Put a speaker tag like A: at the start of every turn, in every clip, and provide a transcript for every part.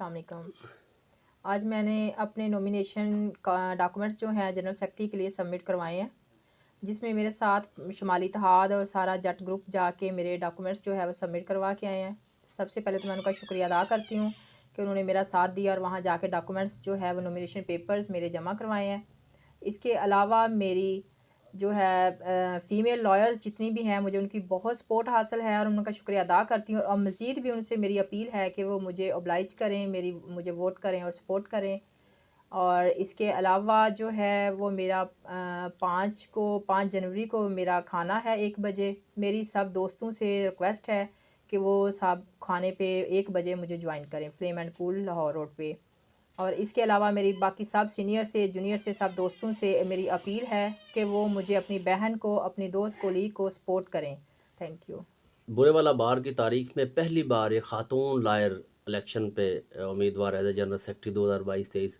A: अस्सलाम वालेकुम। आज मैंने अपने नॉमिनेशन का डॉक्यूमेंट्स जो हैं जनरल सेक्रेटरी के लिए सबमिट करवाए हैं, जिसमें मेरे साथ शुमाली इत्तेहाद और सारा जट ग्रुप जाके मेरे डॉक्यूमेंट्स जो है वो सबमिट करवा के आए हैं। सबसे पहले तो मैं उनका शुक्रिया अदा करती हूँ कि उन्होंने मेरा साथ दिया और वहाँ जाके डॉक्यूमेंट्स जो है वो नॉमिनेशन पेपर्स मेरे जमा करवाए हैं। इसके अलावा मेरी जो है फ़ीमेल लॉयर्स जितनी भी हैं, मुझे उनकी बहुत सपोर्ट हासिल है और उनका शुक्रिया अदा करती हूँ और मज़ीद भी उनसे मेरी अपील है कि वो मुझे ओबलाइज करें, मुझे वोट करें और सपोर्ट करें। और इसके अलावा जो है वो मेरा 5 जनवरी को मेरा खाना है 1 बजे। मेरी सब दोस्तों से रिक्वेस्ट है कि वो सब खाने पे 1 बजे मुझे ज्वाइन करें, flame and cool Lahore road पे। और इसके अलावा मेरी बाकी सब सीनियर से जूनियर से सब दोस्तों से मेरी अपील है कि वो मुझे अपनी बहन को, अपनी दोस्त कोलीग को सपोर्ट करें। Thank you.
B: बुरेवाला बार की तारीख में पहली बार एक खातून लायर इलेक्शन पे उम्मीदवार as a general secretary 2022-23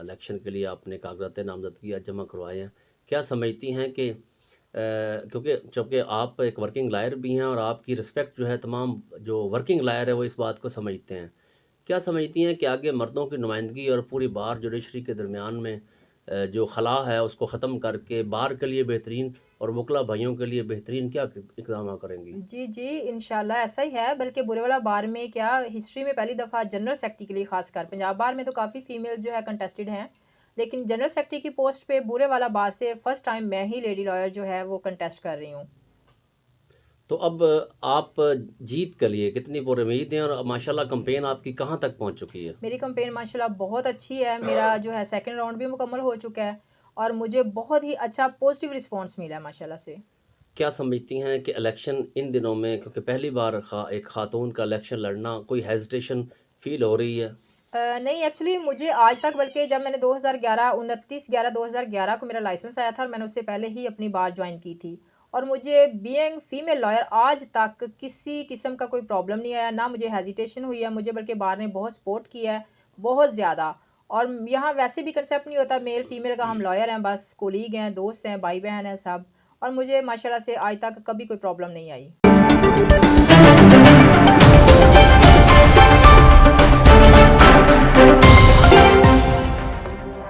B: election के लिए आपने कागजात नामजदगी आज जमा करवाए हैं। क्या समझती हैं कि क्योंकि चूँकि आप एक वर्किंग लायर भी हैं और आपकी रिस्पेक्ट जो है तमाम जो वर्किंग लायर है वो इस बात को समझते हैं। क्या समझती हैं कि आगे मर्दों की नुमाइंदगी और पूरी बार जुडिशरी के दरमियान में जो खला है उसको ख़त्म करके बार के लिए बेहतरीन और वकला भाइयों के लिए बेहतरीन क्या इक़दाम करेंगी?
A: जी, इंशाल्लाह ऐसा ही है। बल्कि बुरेवाला बार में क्या हिस्ट्री में पहली दफ़ा जनरल सेक्रेटरी के लिए ख़ासकर, पंजाब बार में तो काफ़ी फ़ीमेल जो है कंटेस्टेड हैं, लेकिन जनरल सेक्रेटरी की पोस्ट पे बुरेवाला बार से फ़र्स्ट टाइम मैं ही लेडी लॉयर जो है वो कंटेस्ट कर रही हूँ।
B: तो अब आप जीत के लिए कितनी पुरुम्मीद हैं और माशाल्लाह कैंपेन आपकी कहाँ तक पहुँच चुकी है?
A: मेरी कैंपेन माशाल्लाह बहुत अच्छी है। मेरा जो है सेकंड राउंड भी मुकम्मल हो चुका है और मुझे बहुत ही अच्छा पॉजिटिव रिस्पॉन्स मिला है माशाल्लाह से।
B: क्या समझती हैं कि इलेक्शन इन दिनों में क्योंकि पहली बार एक खातून का इलेक्शन लड़ना कोई हेजिटेशन फ़ील हो रही है?
A: नहीं, एक्चुअली मुझे आज तक, बल्कि जब मैंने 2011 29/11/2011 को मेरा लाइसेंस आया था और मैंने उससे पहले ही अपनी बार ज्वाइन की थी और मुझे बीइंग फीमेल लॉयर आज तक किसी किस्म का कोई प्रॉब्लम नहीं आया, ना मुझे हेजिटेशन हुई है। मुझे बल्कि बार ने बहुत सपोर्ट किया है, बहुत ज़्यादा। और यहाँ वैसे भी कंसेप्ट नहीं होता मेल फीमेल का, हम लॉयर हैं, बस कोलीग हैं, दोस्त हैं, भाई बहन हैं सब। और मुझे माशाल्लाह से आज तक कभी कोई प्रॉब्लम नहीं आई।